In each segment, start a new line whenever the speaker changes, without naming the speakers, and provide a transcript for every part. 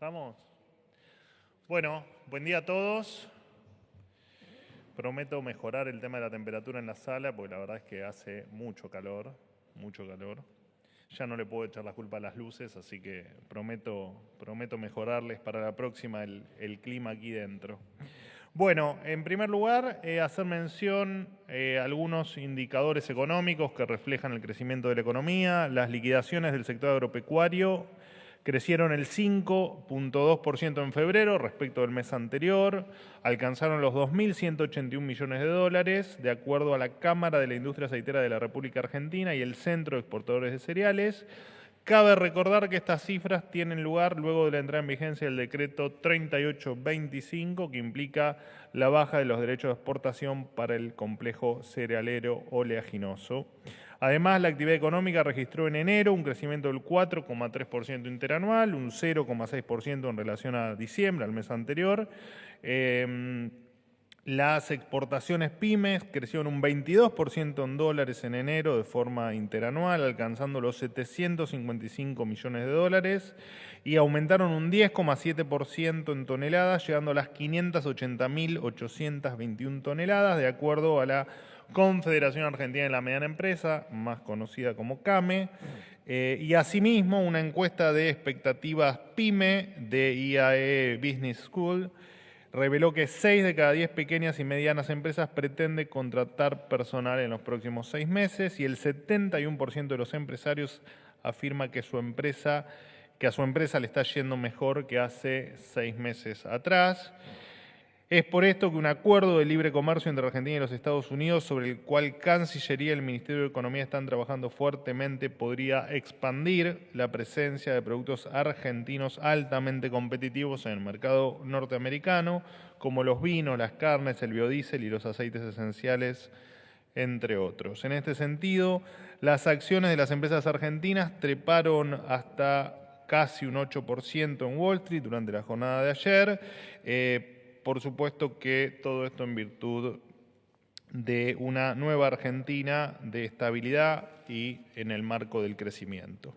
¿Estamos? Bueno, buen día a todos. Prometo mejorar el tema de la temperatura en la sala, porque la verdad es que hace mucho calor, mucho calor. Ya no le puedo echar la culpa a las luces, así que prometo mejorarles para la próxima el clima aquí dentro. Bueno, en primer lugar, hacer mención a algunos indicadores económicos que reflejan el crecimiento de la economía. Las liquidaciones del sector agropecuario crecieron el 5.2% en febrero respecto del mes anterior, alcanzaron los 2.181 millones de dólares, de acuerdo a la Cámara de la Industria Aceitera de la República Argentina y el Centro de Exportadores de Cereales. Cabe recordar que estas cifras tienen lugar luego de la entrada en vigencia del decreto 3825, que implica la baja de los derechos de exportación para el complejo cerealero oleaginoso. Además, la actividad económica registró en enero un crecimiento del 4,3% interanual, un 0,6% en relación a diciembre, al mes anterior. Las exportaciones pymes crecieron un 22% en dólares en enero de forma interanual, alcanzando los 755 millones de dólares, y aumentaron un 10,7% en toneladas, llegando a las 580.821 toneladas, de acuerdo a la Confederación Argentina de la Mediana Empresa, más conocida como CAME, y asimismo una encuesta de expectativas PYME de IAE Business School reveló que 6 de cada 10 pequeñas y medianas empresas pretende contratar personal en los próximos 6 meses y el 71% de los empresarios afirma que a su empresa le está yendo mejor que hace 6 meses atrás. Es por esto que un acuerdo de libre comercio entre Argentina y los Estados Unidos, sobre el cual Cancillería y el Ministerio de Economía están trabajando fuertemente, podría expandir la presencia de productos argentinos altamente competitivos en el mercado norteamericano, como los vinos, las carnes, el biodiesel y los aceites esenciales, entre otros. En este sentido, las acciones de las empresas argentinas treparon hasta casi un 8% en Wall Street durante la jornada de ayer. Por supuesto que todo esto en virtud de una nueva Argentina de estabilidad y en el marco del crecimiento.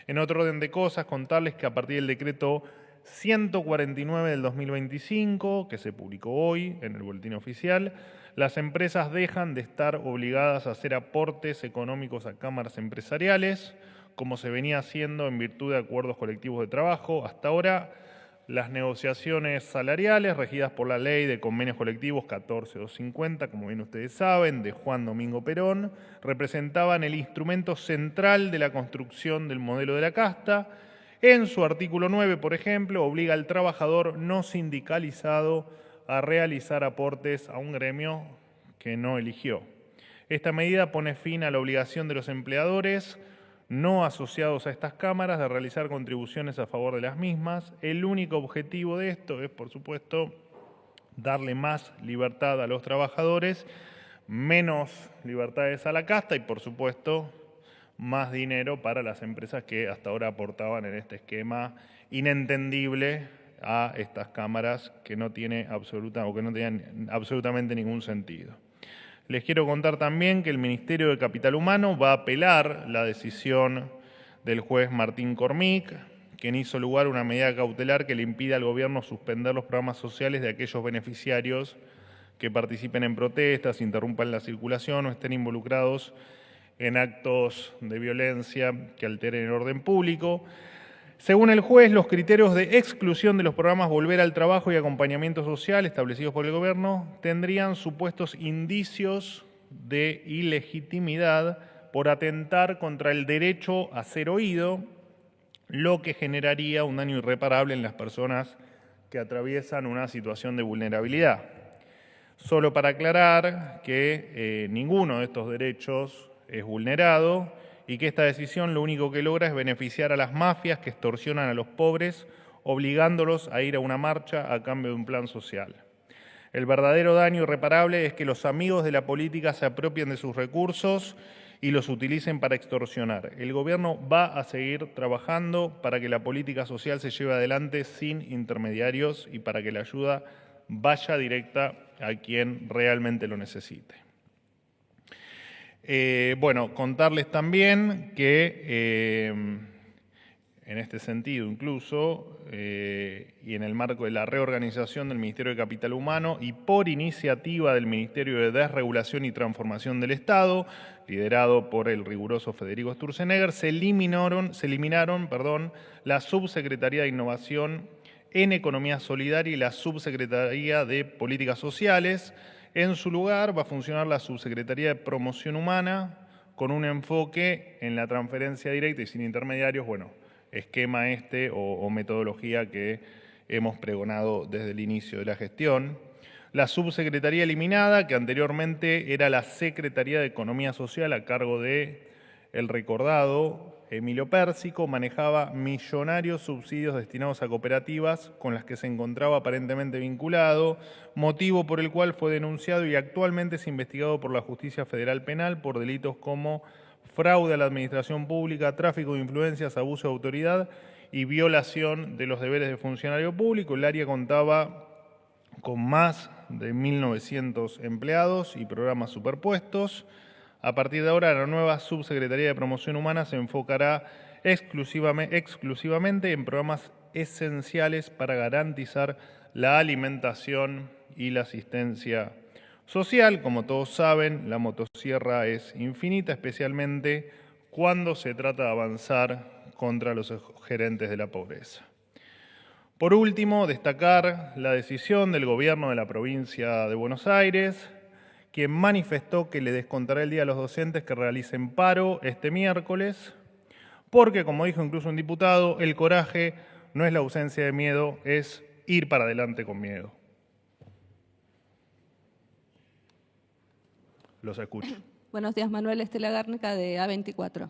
En otro orden de cosas, contarles que a partir del decreto 149 del 2025, que se publicó hoy en el Boletín Oficial, las empresas dejan de estar obligadas a hacer aportes económicos a cámaras empresariales, como se venía haciendo en virtud de acuerdos colectivos de trabajo. Hasta ahora, las negociaciones salariales regidas por la Ley de Convenios Colectivos 14250, como bien ustedes saben, de Juan Domingo Perón, representaban el instrumento central de la construcción del modelo de la casta. En su artículo 9, por ejemplo, obliga al trabajador no sindicalizado a realizar aportes a un gremio que no eligió. Esta medida pone fin a la obligación de los empleadores no asociados a estas cámaras de realizar contribuciones a favor de las mismas. El único objetivo de esto es, por supuesto, darle más libertad a los trabajadores, menos libertades a la casta y, por supuesto, más dinero para las empresas que hasta ahora aportaban en este esquema inentendible a estas cámaras que no tenían absolutamente ningún sentido. Les quiero contar también que el Ministerio de Capital Humano va a apelar la decisión del juez Martín Cormic, quien hizo lugar a una medida cautelar que le impide al gobierno suspender los programas sociales de aquellos beneficiarios que participen en protestas, interrumpan la circulación o estén involucrados en actos de violencia que alteren el orden público. Según el juez, los criterios de exclusión de los programas Volver al Trabajo y Acompañamiento Social establecidos por el gobierno tendrían supuestos indicios de ilegitimidad por atentar contra el derecho a ser oído, lo que generaría un daño irreparable en las personas que atraviesan una situación de vulnerabilidad. Solo para aclarar que ninguno de estos derechos es vulnerado y que esta decisión lo único que logra es beneficiar a las mafias que extorsionan a los pobres, obligándolos a ir a una marcha a cambio de un plan social. El verdadero daño irreparable es que los amigos de la política se apropien de sus recursos y los utilicen para extorsionar. El gobierno va a seguir trabajando para que la política social se lleve adelante sin intermediarios y para que la ayuda vaya directa a quien realmente lo necesite. Contarles también que en este sentido incluso, y en el marco de la reorganización del Ministerio de Capital Humano y por iniciativa del Ministerio de Desregulación y Transformación del Estado, liderado por el riguroso Federico Sturzenegger, se eliminaron la Subsecretaría de Innovación en Economía Solidaria y la Subsecretaría de Políticas Sociales. En su lugar va a funcionar la Subsecretaría de Promoción Humana con un enfoque en la transferencia directa y sin intermediarios, esquema o metodología que hemos pregonado desde el inicio de la gestión. La subsecretaría eliminada, que anteriormente era la Secretaría de Economía Social a cargo de el recordado Emilio Pérsico, manejaba millonarios subsidios destinados a cooperativas con las que se encontraba aparentemente vinculado, motivo por el cual fue denunciado y actualmente es investigado por la Justicia Federal Penal por delitos como fraude a la administración pública, tráfico de influencias, abuso de autoridad y violación de los deberes de funcionario público. El área contaba con más de 1.900 empleados y programas superpuestos. A partir de ahora, la nueva Subsecretaría de Promoción Humana se enfocará exclusivamente en programas esenciales para garantizar la alimentación y la asistencia social. Como todos saben, la motosierra es infinita, especialmente cuando se trata de avanzar contra los gerentes de la pobreza. Por último, destacar la decisión del gobierno de la provincia de Buenos Aires, quien manifestó que le descontará el día a los docentes que realicen paro este miércoles, porque, como dijo incluso un diputado, el coraje no es la ausencia de miedo, es ir para adelante con miedo. Los escucho.
Buenos días, Manuel. Estela Gárnica, de A24.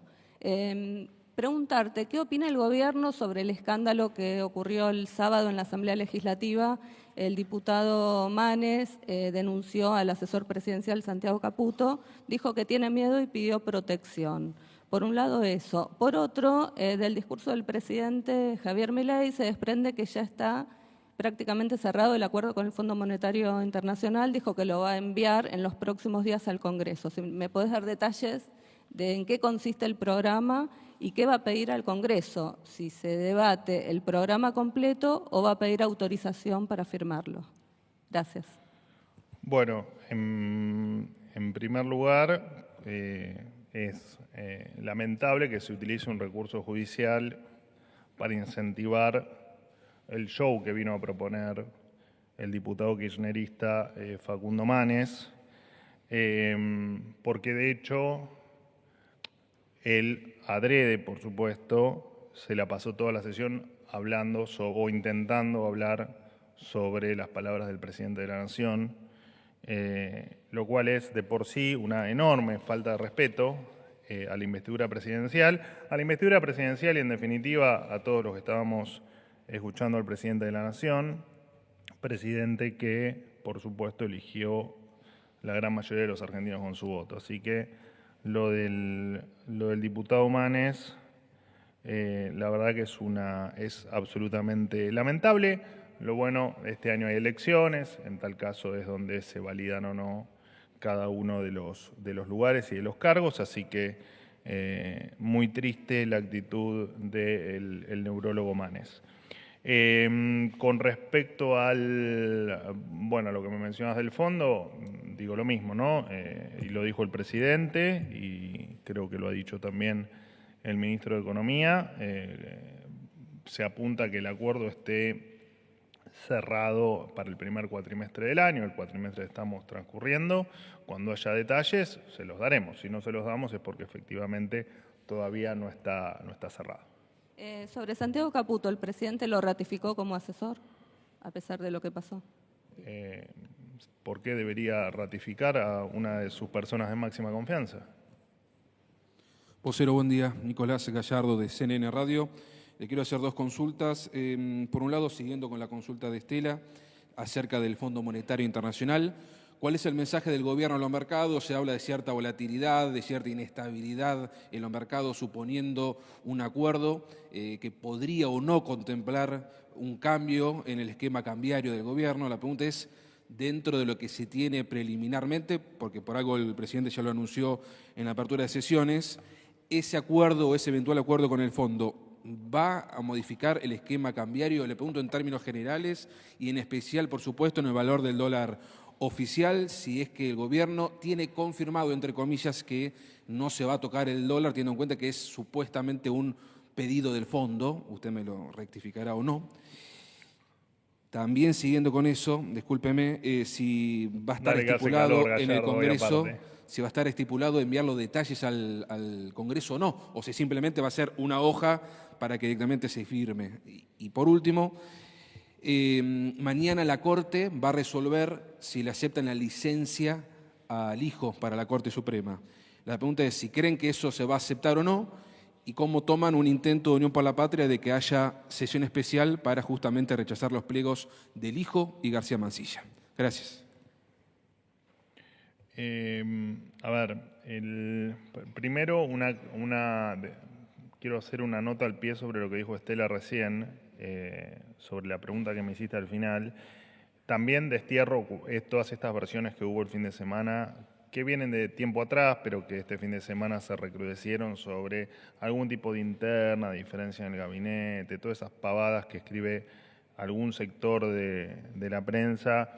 Preguntarte, ¿qué opina el gobierno sobre el escándalo que ocurrió el sábado en la Asamblea Legislativa? El diputado Manes denunció al asesor presidencial Santiago Caputo, dijo que tiene miedo y pidió protección. Por un lado eso. Por otro, del discurso del presidente Javier Milei se desprende que ya está prácticamente cerrado el acuerdo con el Fondo Monetario Internacional, dijo que lo va a enviar en los próximos días al Congreso. Si me podés dar detalles de en qué consiste el programa y qué va a pedir al Congreso, si se debate el programa completo o va a pedir autorización para firmarlo. Gracias.
Bueno, en primer lugar, es lamentable que se utilice un recurso judicial para incentivar el show que vino a proponer el diputado kirchnerista Facundo Manes, porque de hecho él adrede, por supuesto, se la pasó toda la sesión hablando o intentando hablar sobre las palabras del presidente de la Nación, lo cual es de por sí una enorme falta de respeto a la investidura presidencial y en definitiva a todos los que estábamos escuchando al presidente de la Nación, presidente que, por supuesto, eligió la gran mayoría de los argentinos con su voto. Así que lo del diputado Manes, la verdad que es absolutamente lamentable. Lo bueno, este año hay elecciones, en tal caso es donde se validan o no cada uno de los lugares y de los cargos, así que muy triste la actitud del neurólogo Manes. Con respecto a lo que me mencionas del fondo, digo lo mismo, ¿no? Y lo dijo el presidente y creo que lo ha dicho también el ministro de Economía. Se apunta a que el acuerdo esté cerrado para el primer cuatrimestre del año, el cuatrimestre que estamos transcurriendo. Cuando haya detalles, se los daremos. Si no se los damos es porque efectivamente todavía no está cerrado.
Sobre Santiago Caputo, ¿el presidente lo ratificó como asesor, a pesar de lo que pasó?
¿Por qué debería ratificar a una de sus personas de máxima confianza?
Vocero, buen día. Nicolás Gallardo, de CNN Radio. Le quiero hacer dos consultas. Por un lado, siguiendo con la consulta de Estela, acerca del Fondo Monetario Internacional. ¿Cuál es el mensaje del gobierno a los mercados? Se habla de cierta volatilidad, de cierta inestabilidad en los mercados, suponiendo un acuerdo que podría o no contemplar un cambio en el esquema cambiario del gobierno. La pregunta es, dentro de lo que se tiene preliminarmente, porque por algo el presidente ya lo anunció en la apertura de sesiones, ese acuerdo o ese eventual acuerdo con el fondo, ¿va a modificar el esquema cambiario? Le pregunto en términos generales y en especial, por supuesto, en el valor del dólar oficial, si es que el gobierno tiene confirmado, entre comillas, que no se va a tocar el dólar, teniendo en cuenta que es supuestamente un pedido del fondo, usted me lo rectificará o no. También siguiendo con eso, discúlpeme, si va a estar
Dale, que hace
estipulado
calor,
en el
Gallardo, hoy
Congreso,
aparte.
si va a estar estipulado enviar los detalles al Congreso o no, o si simplemente va a ser una hoja para que directamente se firme. Y por último, mañana la Corte va a resolver si le aceptan la licencia al hijo para la Corte Suprema. La pregunta es si creen que eso se va a aceptar o no, y cómo toman un intento de Unión por la Patria de que haya sesión especial para justamente rechazar los pliegos del hijo y García Mansilla. Gracias.
A ver, primero quiero hacer una nota al pie sobre lo que dijo Estela recién, sobre la pregunta que me hiciste al final. También destierro todas estas versiones que hubo el fin de semana, que vienen de tiempo atrás, pero que este fin de semana se recrudecieron sobre algún tipo de interna, de diferencia en el gabinete, todas esas pavadas que escribe algún sector de la prensa.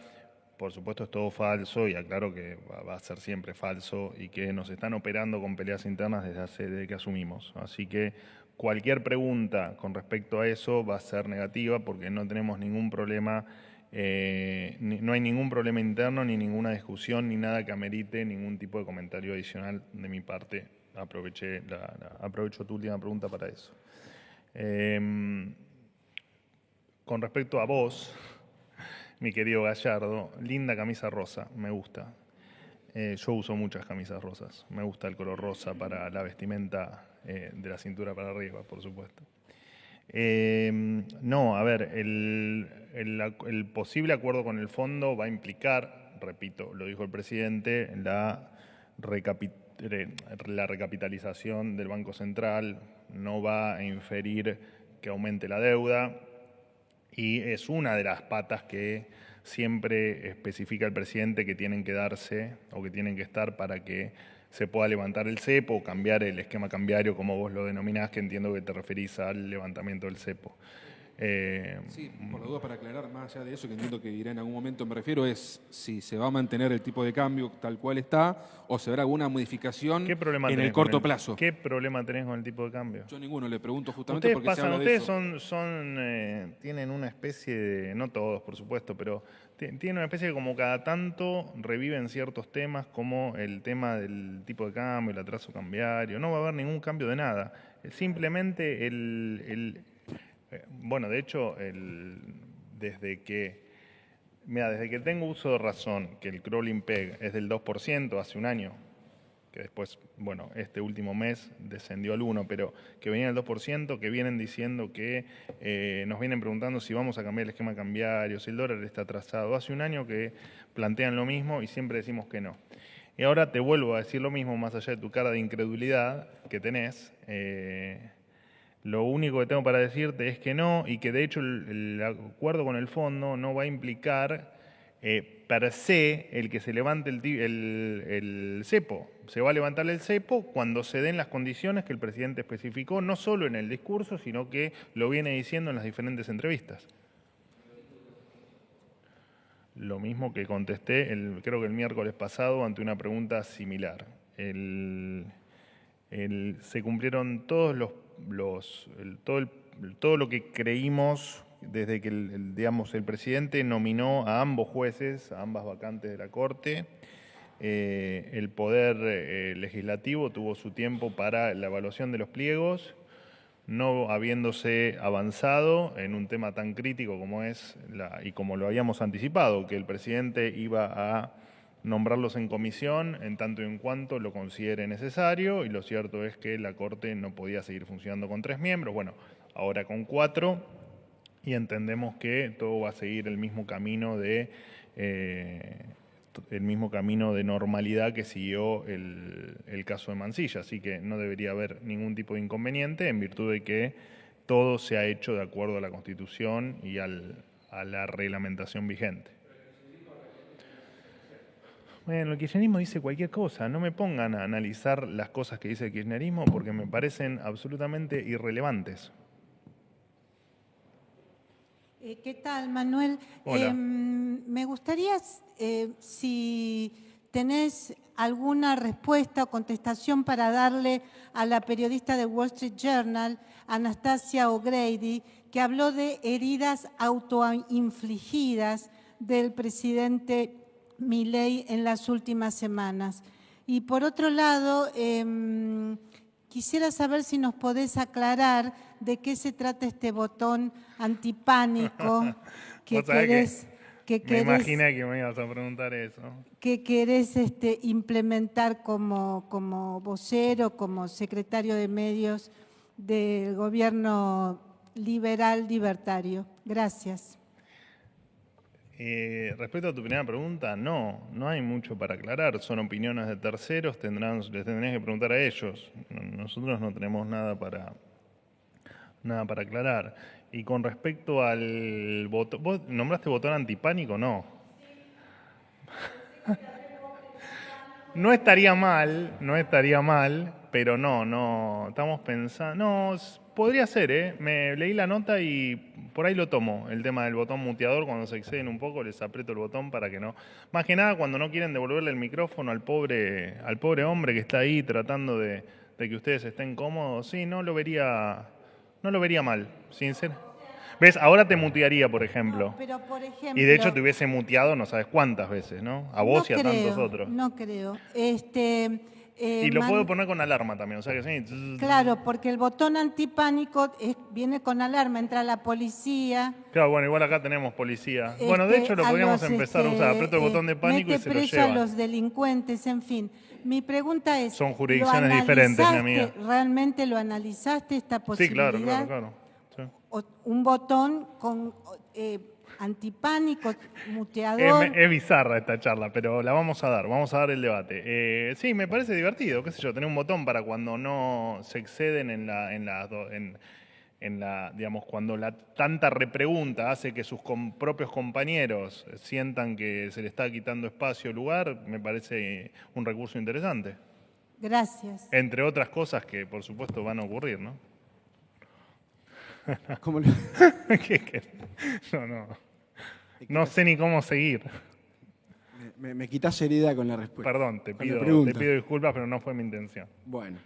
Por supuesto es todo falso y aclaro que va a ser siempre falso y que nos están operando con peleas internas desde que asumimos. Así que cualquier pregunta con respecto a eso va a ser negativa porque no tenemos ningún problema. No hay ningún problema interno, ni ninguna discusión, ni nada que amerite ningún tipo de comentario adicional de mi parte. Aprovecho tu última pregunta para eso. Con respecto a vos, mi querido Gallardo, linda camisa rosa, me gusta. Yo uso muchas camisas rosas. Me gusta el color rosa para la vestimenta de la cintura para arriba, por supuesto. No, a ver, el posible acuerdo con el fondo va a implicar, repito, lo dijo el presidente, la recapitalización del Banco Central, no va a inferir que aumente la deuda y es una de las patas que siempre especifica el presidente que tienen que darse o que tienen que estar para que se pueda levantar el cepo o cambiar el esquema cambiario, como vos lo denominás, que entiendo que te referís al levantamiento del cepo.
Sí, por la duda, para aclarar, más allá de eso, que entiendo que dirá en algún momento, me refiero, es si se va a mantener el tipo de cambio tal cual está o se verá alguna modificación
¿Qué problema
en
tenés
el corto
con
plazo.
¿Qué problema tenés con el tipo de cambio?
Yo ninguno, le pregunto justamente porque se habla de
Ustedes
eso.
tienen una especie de, no todos por supuesto, pero tienen una especie de como cada tanto reviven ciertos temas como el tema del tipo de cambio, el atraso cambiario. No va a haber ningún cambio de nada. Simplemente bueno, de hecho, desde que tengo uso de razón, que el crawling peg es del 2% hace un año, que después, bueno, este último mes descendió al 1%, pero que venía al 2%, que vienen diciendo que nos vienen preguntando si vamos a cambiar el esquema cambiario, si el dólar está atrasado. Hace un año que plantean lo mismo y siempre decimos que no. Y ahora te vuelvo a decir lo mismo, más allá de tu cara de incredulidad que tenés. Lo único que tengo para decirte es que no, y que de hecho el acuerdo con el fondo no va a implicar per se el que se levante el cepo. Se va a levantar el cepo cuando se den las condiciones que el presidente especificó, no solo en el discurso, sino que lo viene diciendo en las diferentes entrevistas. Lo mismo que contesté, creo que el miércoles pasado, ante una pregunta similar. Se cumplieron todos todo lo que creímos desde que el presidente nominó a ambos jueces, a ambas vacantes de la Corte. El Poder Legislativo tuvo su tiempo para la evaluación de los pliegos, no habiéndose avanzado en un tema tan crítico como es, y como lo habíamos anticipado, que el presidente iba a nombrarlos en comisión en tanto y en cuanto lo considere necesario, y lo cierto es que la Corte no podía seguir funcionando con 3 miembros, bueno, ahora con 4, y entendemos que todo va a seguir el mismo camino de normalidad que siguió el caso de Mansilla, así que no debería haber ningún tipo de inconveniente en virtud de que todo se ha hecho de acuerdo a la Constitución y a la reglamentación vigente. Bueno, el kirchnerismo dice cualquier cosa. No me pongan a analizar las cosas que dice el kirchnerismo porque me parecen absolutamente irrelevantes.
¿Qué tal, Manuel?
Hola.
Me gustaría, si tenés alguna respuesta o contestación para darle a la periodista de Wall Street Journal, Anastasia O'Grady, que habló de heridas autoinfligidas del presidente Milei en las últimas semanas. Y por otro lado, quisiera saber si nos podés aclarar de qué se trata este botón antipánico que
Vos sabés
que
me imaginé que me ibas a preguntar eso.
que querés implementar como vocero, como secretario de medios del gobierno liberal libertario. Gracias.
Respecto a tu primera pregunta, no hay mucho para aclarar. Son opiniones de terceros, les tendrías que preguntar a ellos. Nosotros no tenemos nada para aclarar. Y con respecto al botón, ¿vos nombraste botón antipánico? No. No estaría mal, pero no, estamos pensando, no, podría ser, me leí la nota y por ahí lo tomo, el tema del botón muteador, cuando se exceden un poco les aprieto el botón para que no, más que nada cuando no quieren devolverle el micrófono al pobre hombre que está ahí tratando de que ustedes estén cómodos, sí, no lo vería mal, sincero. ¿Ves? Ahora te mutearía, por ejemplo.
Pero, por ejemplo,
Y de hecho te hubiese muteado no sabes cuántas veces, ¿no? A vos y a tantos otros.
No creo.
Y lo puedo poner con alarma también, o sea que sí.
Claro, porque el botón antipánico viene con alarma, entra la policía.
Claro, bueno, igual acá tenemos policía. Bueno, de hecho lo podríamos empezar a usar. Aprieto el botón de pánico y se lo
preso
llevan.
a los delincuentes, en fin. Mi pregunta es,
Son jurisdicciones diferentes, mi amiga.
¿Realmente lo analizaste esta
Sí,
posibilidad?
claro. Sí.
Un botón con antipánico, muteador.
Es bizarra esta charla, pero la vamos a dar el debate. Sí, me parece divertido, qué sé yo, tener un botón para cuando no se exceden digamos, cuando la tanta repregunta hace que sus propios compañeros sientan que se le está quitando espacio o lugar, me parece un recurso interesante.
Gracias.
Entre otras cosas que, por supuesto, van a ocurrir, ¿no?
¿Cómo
No sé ni cómo seguir.
me quitas seriedad con la respuesta.
Perdón, te
con la
pido
pregunta.
disculpas, pero no fue mi intención.
Bueno,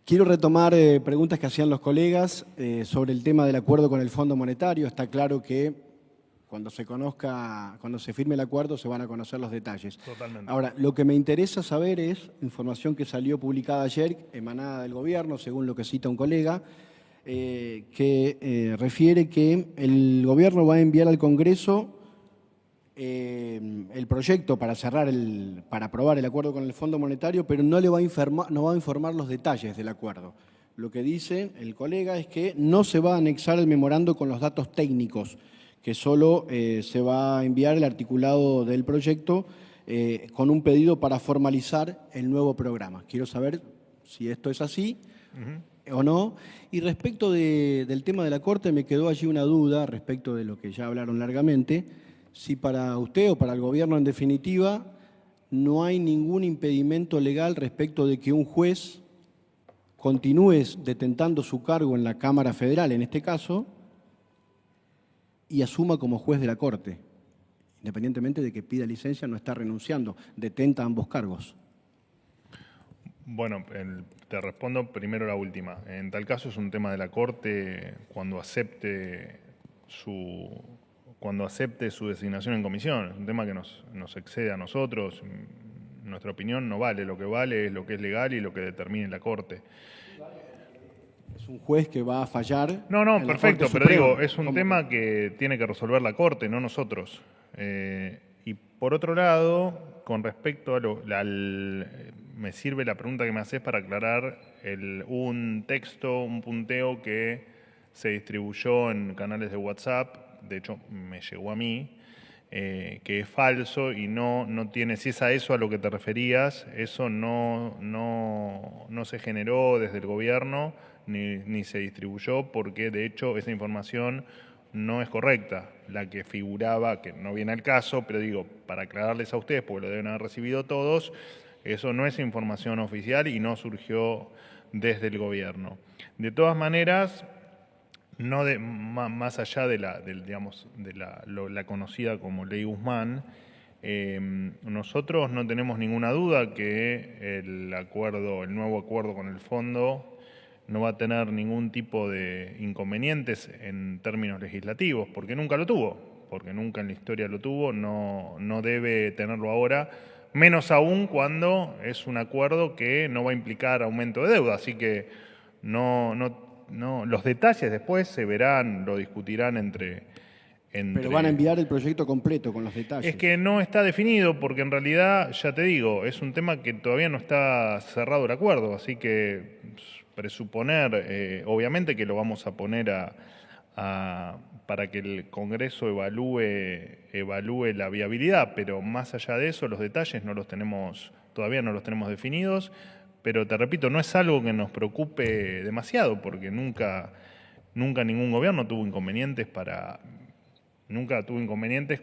quiero retomar preguntas que hacían los colegas sobre el tema del acuerdo con el Fondo Monetario. Está claro que cuando se firme el acuerdo se van a conocer los detalles.
Totalmente.
Ahora, lo que me interesa saber es información que salió publicada ayer, emanada del gobierno, según lo que cita un colega, que refiere que el gobierno va a enviar al Congreso el proyecto para aprobar el acuerdo con el Fondo Monetario, pero no va a informar los detalles del acuerdo. Lo que dice el colega es que no se va a anexar el memorando con los datos técnicos, que solo se va a enviar el articulado del proyecto con un pedido para formalizar el nuevo programa. Quiero saber si esto es así o no. Y respecto del tema de la Corte, me quedó allí una duda respecto de lo que ya hablaron largamente, si para usted o para el gobierno en definitiva no hay ningún impedimento legal respecto de que un juez continúe detentando su cargo en la Cámara Federal, en este caso, y asuma como juez de la Corte, independientemente de que pida licencia, no está renunciando, detenta ambos cargos.
Bueno, te respondo primero la última. En tal caso es un tema de la Corte cuando acepte su designación en comisión. Es un tema que nos excede a nosotros. Nuestra opinión no vale. Lo que vale es lo que es legal y lo que determine la Corte.
Es un juez que va a fallar.
No, perfecto, pero digo, es un tema que tiene que resolver la Corte, no nosotros. Y por otro lado, con respecto a me sirve la pregunta que me haces para aclarar un texto, un punteo que se distribuyó en canales de WhatsApp, de hecho me llegó a mí, que es falso y no tiene, si es a eso a lo que te referías, eso no se generó desde el gobierno ni se distribuyó porque de hecho esa información no es correcta, la que figuraba, que no viene al caso, pero digo, para aclararles a ustedes, porque lo deben haber recibido todos, eso no es información oficial y no surgió desde el gobierno. De todas maneras, más allá de la conocida como Ley Guzmán, nosotros no tenemos ninguna duda que el nuevo acuerdo con el fondo no va a tener ningún tipo de inconvenientes en términos legislativos, porque nunca lo tuvo, porque nunca en la historia lo tuvo, no debe tenerlo ahora, menos aún cuando es un acuerdo que no va a implicar aumento de deuda, así que los detalles después se verán, lo discutirán entre.
Pero van a enviar el proyecto completo con los detalles.
Es que no está definido porque en realidad, ya te digo, es un tema que todavía no está cerrado el acuerdo, así que presuponer, obviamente que lo vamos a poner para que el Congreso evalúe la viabilidad, pero más allá de eso, los detalles todavía no los tenemos definidos, pero te repito, no es algo que nos preocupe demasiado, porque nunca ningún gobierno tuvo inconvenientes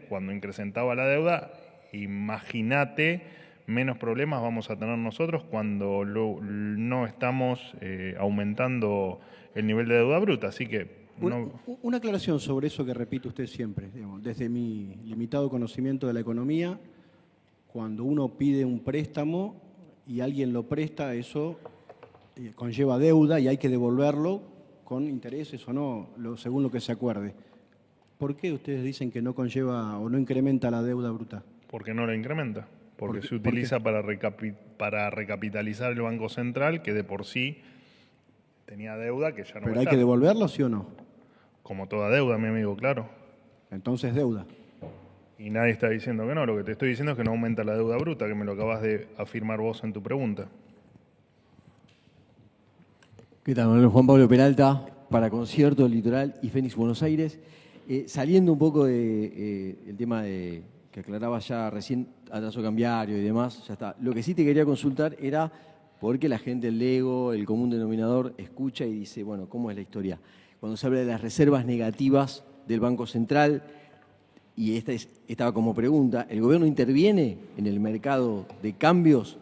cuando incrementaba la deuda. Imagínate, menos problemas vamos a tener nosotros cuando no estamos aumentando el nivel de deuda bruta. Así que
Una aclaración sobre eso que repite usted siempre. Digamos, desde mi limitado conocimiento de la economía, cuando uno pide un préstamo y alguien lo presta, eso conlleva deuda y hay que devolverlo con intereses o no, según lo que se acuerde. ¿Por qué ustedes dicen que no conlleva o no incrementa la deuda bruta?
Porque no la incrementa, porque se utiliza para recapitalizar el Banco Central, que de por sí tenía deuda que ya no va a
¿Pero hay
estar.
que devolverlo, sí o no?
Como toda deuda, mi amigo, claro.
Entonces deuda.
Y nadie está diciendo que no, lo que te estoy diciendo es que no aumenta la deuda bruta, que me lo acabas de afirmar vos en tu pregunta.
¿Qué tal, Manuel? Juan Pablo Peralta, para Concierto, Litoral y Fénix Buenos Aires. Saliendo un poco del tema que aclaraba ya recién, atraso cambiario y demás, ya está. Lo que sí te quería consultar era porque la gente, el ego, el común denominador, escucha y dice, bueno, ¿cómo es la historia? Cuando se habla de las reservas negativas del Banco Central, y esta estaba como pregunta, ¿el gobierno interviene en el mercado de cambios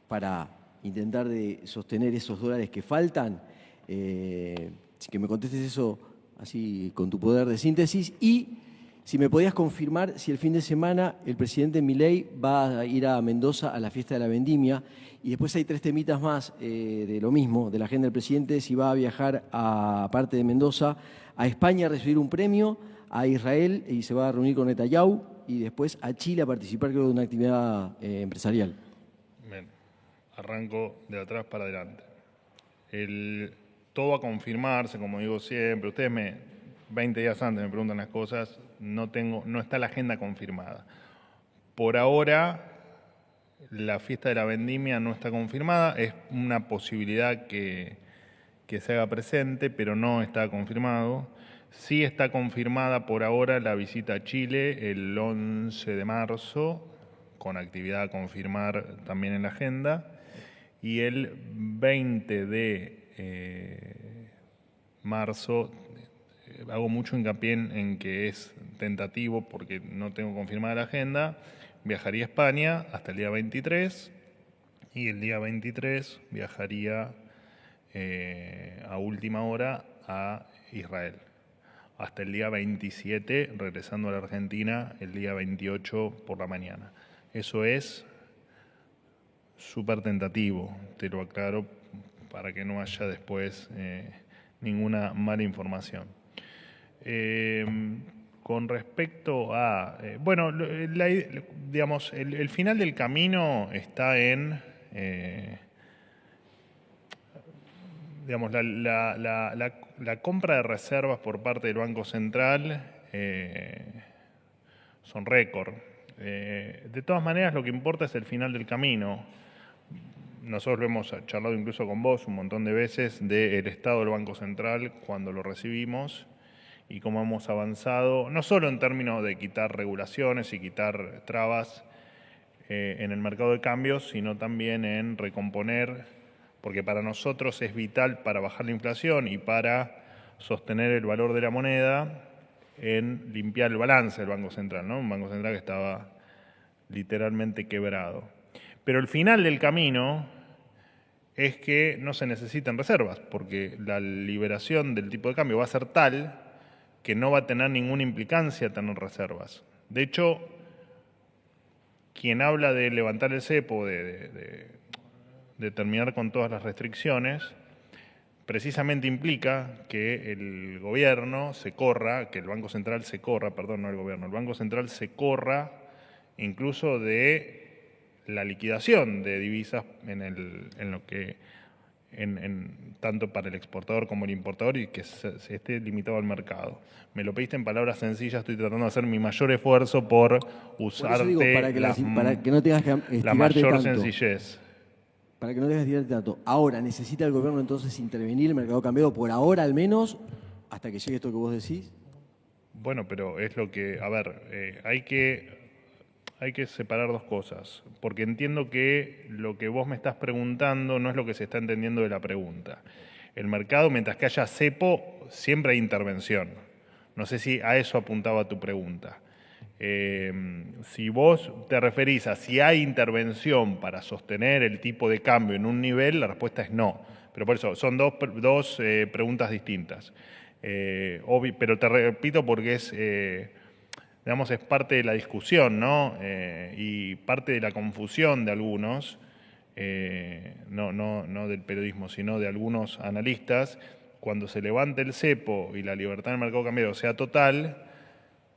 para intentar de sostener esos dólares que faltan? Que me contestes eso así con tu poder de síntesis, y si me podías confirmar si el fin de semana el presidente Milei va a ir a Mendoza a la fiesta de la vendimia, y después hay 3 temitas más de lo mismo, de la agenda del presidente, si va a viajar aparte de Mendoza a España a recibir un premio, a Israel y se va a reunir con Netanyahu, y después a Chile a participar, creo, de una actividad empresarial.
Bien, arranco de atrás para adelante. Todo va a confirmarse, como digo siempre. Ustedes 20 días antes me preguntan las cosas, no está la agenda confirmada. Por ahora, la fiesta de la vendimia no está confirmada, es una posibilidad que se haga presente, pero no está confirmado. Sí está confirmada por ahora la visita a Chile el 11 de marzo, con actividad a confirmar también en la agenda, y el 20 de marzo, hago mucho hincapié en que es tentativo porque no tengo confirmada la agenda, viajaría a España hasta el día 23 y el día 23 viajaría a última hora a Israel. Hasta el día 27, regresando a la Argentina el día 28 por la mañana. Eso es súper tentativo, te lo aclaro para que no haya después ninguna mala información. Con respecto a... digamos, el final del camino está en... digamos, la compra de reservas por parte del Banco Central son récord. De todas maneras, lo que importa es el final del camino. Nosotros lo hemos charlado incluso con vos un montón de veces del estado del Banco Central cuando lo recibimos y cómo hemos avanzado, no solo en términos de quitar regulaciones y quitar trabas en el mercado de cambios, sino también en recomponer, porque para nosotros es vital para bajar la inflación y para sostener el valor de la moneda, en limpiar el balance del Banco Central, ¿no? Un Banco Central que estaba literalmente quebrado. Pero el final del camino es que no se necesitan reservas, porque la liberación del tipo de cambio va a ser tal que no va a tener ninguna implicancia tener reservas. De hecho, quien habla de levantar el cepo, de terminar con todas las restricciones, precisamente implica que el gobierno se corra, que el Banco Central se corra, perdón, no el gobierno, el Banco Central se corra incluso de la liquidación de divisas tanto para el exportador como el importador y que se esté limitado al mercado. Me lo pediste en palabras sencillas, estoy tratando de hacer mi mayor esfuerzo por usarte
digo, para que no tengas que
la
estirarte
mayor
tanto.
sencillez.
Para que no tengas que estirarte tanto. Ahora, ¿necesita el gobierno entonces intervenir el mercado cambiario por ahora al menos, hasta que llegue esto que vos decís?
Bueno, pero es lo que, a ver, hay que separar dos cosas, porque entiendo que lo que vos me estás preguntando no es lo que se está entendiendo de la pregunta. El mercado, mientras que haya cepo, siempre hay intervención. No sé si a eso apuntaba tu pregunta. Si vos te referís a si hay intervención para sostener el tipo de cambio en un nivel, la respuesta es no. Pero por eso, son dos preguntas distintas. Pero te repito porque es parte de la discusión, ¿no? Y parte de la confusión de algunos, no del periodismo, sino de algunos analistas. Cuando se levante el cepo y la libertad del mercado cambiario sea total,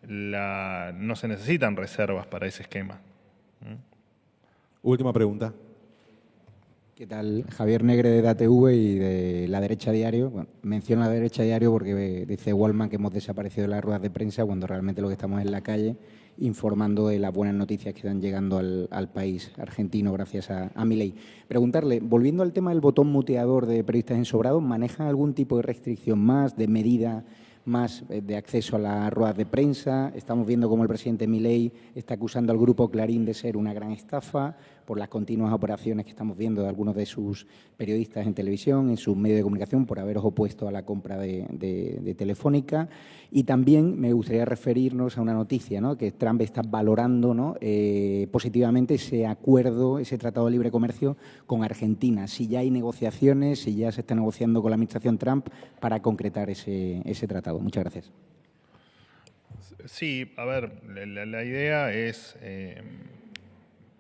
no se necesitan reservas para ese esquema.
Última pregunta.
¿Qué tal? Javier Negre de DATV y de La Derecha Diario. Bueno, menciono La Derecha Diario porque dice Wallman que hemos desaparecido de las ruedas de prensa cuando realmente lo que estamos en la calle informando de las buenas noticias que están llegando al país argentino gracias a Milei. Preguntarle, volviendo al tema del botón muteador de periodistas ensobrados, ¿manejan algún tipo de restricción más, de medida más de acceso a las ruedas de prensa? Estamos viendo cómo el presidente Milei está acusando al Grupo Clarín de ser una gran estafa por las continuas operaciones que estamos viendo de algunos de sus periodistas en televisión, en sus medios de comunicación, por haberos opuesto a la compra de Telefónica. Y también me gustaría referirnos a una noticia, ¿no?, que Trump está valorando, ¿no?, positivamente ese acuerdo, ese tratado de libre comercio con Argentina. Si ya hay negociaciones, si ya se está negociando con la administración Trump para concretar ese tratado. Muchas gracias.
Sí, a ver, la idea es,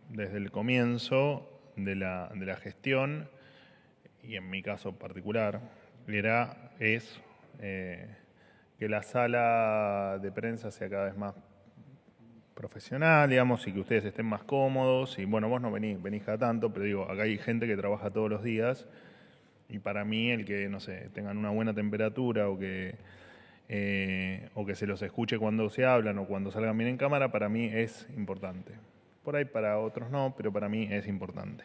desde el comienzo de la gestión, y en mi caso particular, es que la sala de prensa sea cada vez más profesional, digamos, y que ustedes estén más cómodos. Y bueno, vos no venís cada tanto, pero digo, acá hay gente que trabaja todos los días, y para mí el que, no sé, tengan una buena temperatura o que se los escuche cuando se hablan o cuando salgan bien en cámara, para mí es importante. Por ahí para otros no, pero para mí es importante.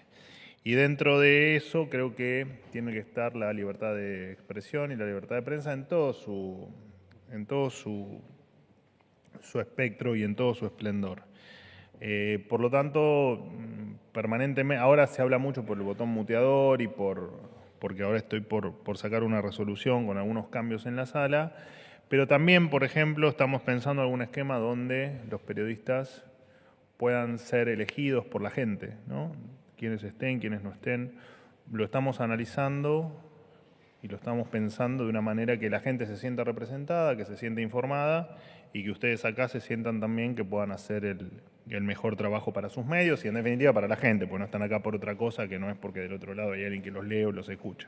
Y dentro de eso creo que tiene que estar la libertad de expresión y la libertad de prensa en todo su espectro y en todo su esplendor. Por lo tanto, permanentemente, ahora se habla mucho por el botón muteador y porque ahora estoy por sacar una resolución con algunos cambios en la sala, pero también, por ejemplo, estamos pensando en algún esquema donde los periodistas puedan ser elegidos por la gente, ¿no? Quienes estén, quienes no estén. Lo estamos analizando y lo estamos pensando de una manera que la gente se sienta representada, que se sienta informada y que ustedes acá se sientan también que puedan hacer el mejor trabajo para sus medios y en definitiva para la gente, porque no están acá por otra cosa que no es porque del otro lado hay alguien que los lee o los escucha.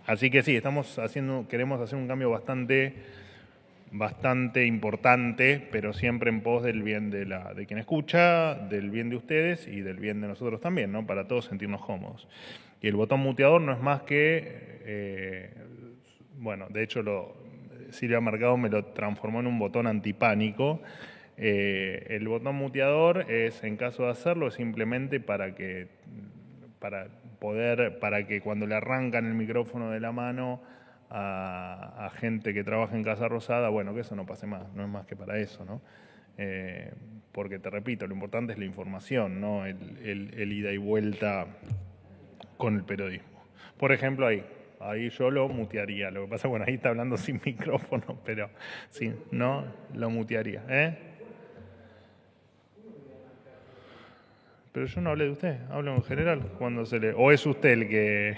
Así que sí, queremos hacer un cambio bastante importante, pero siempre en pos del bien de quien escucha, del bien de ustedes y del bien de nosotros también, ¿no?, para todos sentirnos cómodos. Y el botón muteador no es más que, de hecho Silvia Mercado me lo transformó en un botón antipánico. El botón muteador es, en caso de hacerlo, simplemente para que cuando le arrancan el micrófono de la mano a gente que trabaja en Casa Rosada, que eso no pase más, no es más que para eso, ¿no? Porque te repito, lo importante es la información, no el ida y vuelta con el periodismo. Por ejemplo, ahí yo lo mutearía. Lo que pasa, ahí está hablando sin micrófono, pero sí, no, lo mutearía. Pero yo no hablé de usted, hablo en general. ¿O es usted el que...?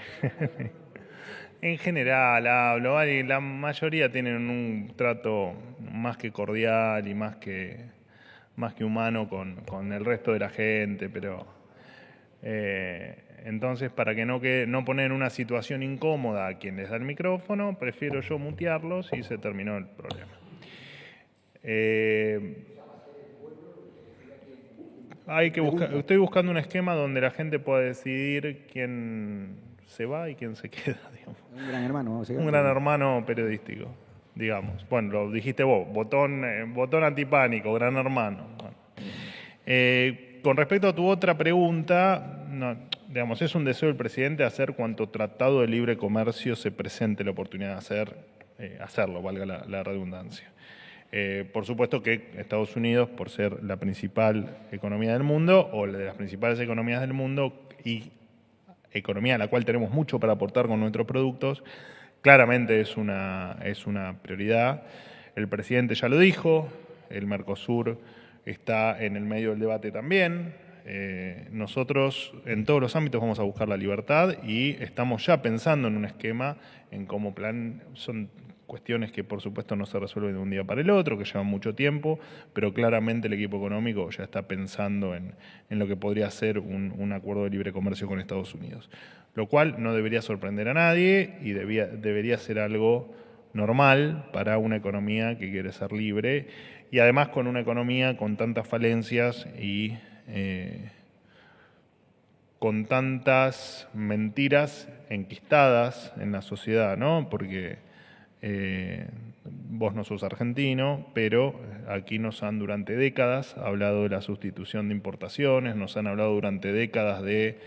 En general hablo, y la mayoría tienen un trato más que cordial y más que humano con el resto de la gente, pero entonces para que no poner en una situación incómoda a quien les da el micrófono, prefiero yo mutearlos y se terminó el problema. Estoy buscando un esquema donde la gente pueda decidir quién se va y quién se queda, digamos.
Un gran hermano.
Un gran hermano periodístico, digamos. Bueno, lo dijiste vos, botón antipánico, gran hermano. Bueno. Con respecto a tu otra pregunta, no, digamos, es un deseo del presidente hacer cuanto tratado de libre comercio se presente la oportunidad de hacerlo, valga la redundancia. Por supuesto que Estados Unidos, por ser la principal economía del mundo, o la de las principales economías del mundo, y economía a la cual tenemos mucho para aportar con nuestros productos, claramente es una prioridad. El presidente ya lo dijo, el Mercosur está en el medio del debate también. Nosotros en todos los ámbitos vamos a buscar la libertad y estamos ya pensando en un esquema, en cómo son cuestiones que por supuesto no se resuelven de un día para el otro, que llevan mucho tiempo, pero claramente el equipo económico ya está pensando en lo que podría ser un acuerdo de libre comercio con Estados Unidos. Lo cual no debería sorprender a nadie y debería ser algo normal para una economía que quiere ser libre y además con una economía con tantas falencias y con tantas mentiras enquistadas en la sociedad, ¿no? Porque vos no sos argentino, pero aquí nos han durante décadas hablado de la sustitución de importaciones, nos han hablado durante décadas de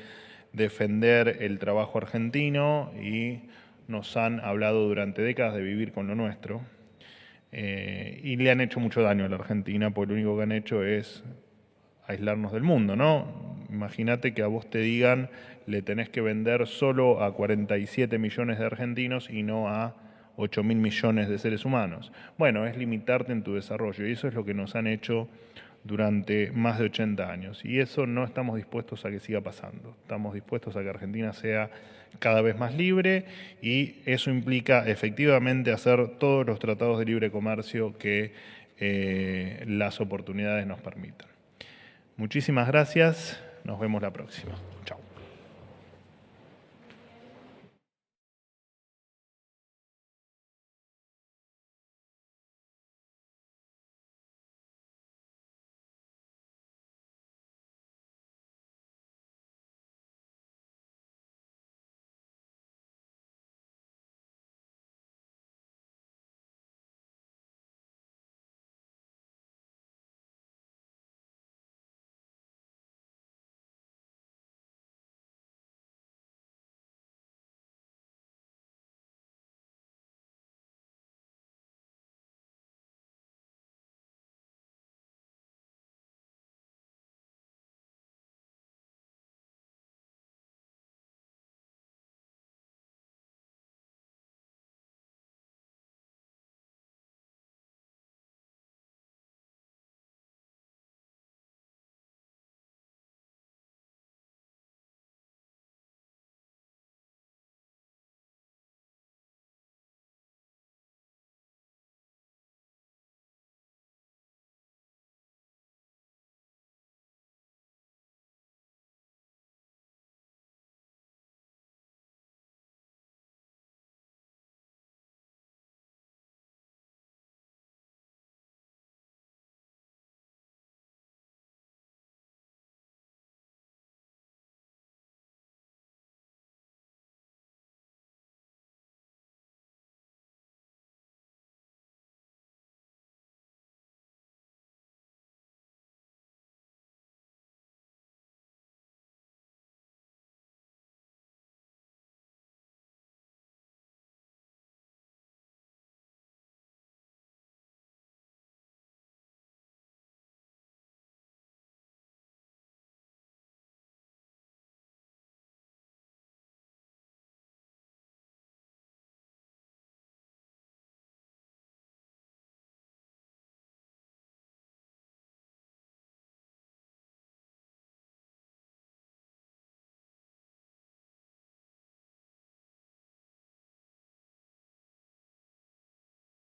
defender el trabajo argentino y nos han hablado durante décadas de vivir con lo nuestro. Y le han hecho mucho daño a la Argentina, porque lo único que han hecho es aislarnos del mundo, ¿no? Imagínate que a vos te digan le tenés que vender solo a 47 millones de argentinos y no a 8.000 millones de seres humanos. Bueno, es limitarte en tu desarrollo y eso es lo que nos han hecho durante más de 80 años. Y eso no estamos dispuestos a que siga pasando. Estamos dispuestos a que Argentina sea cada vez más libre y eso implica efectivamente hacer todos los tratados de libre comercio que las oportunidades nos permitan. Muchísimas gracias. Nos vemos la próxima. Chao.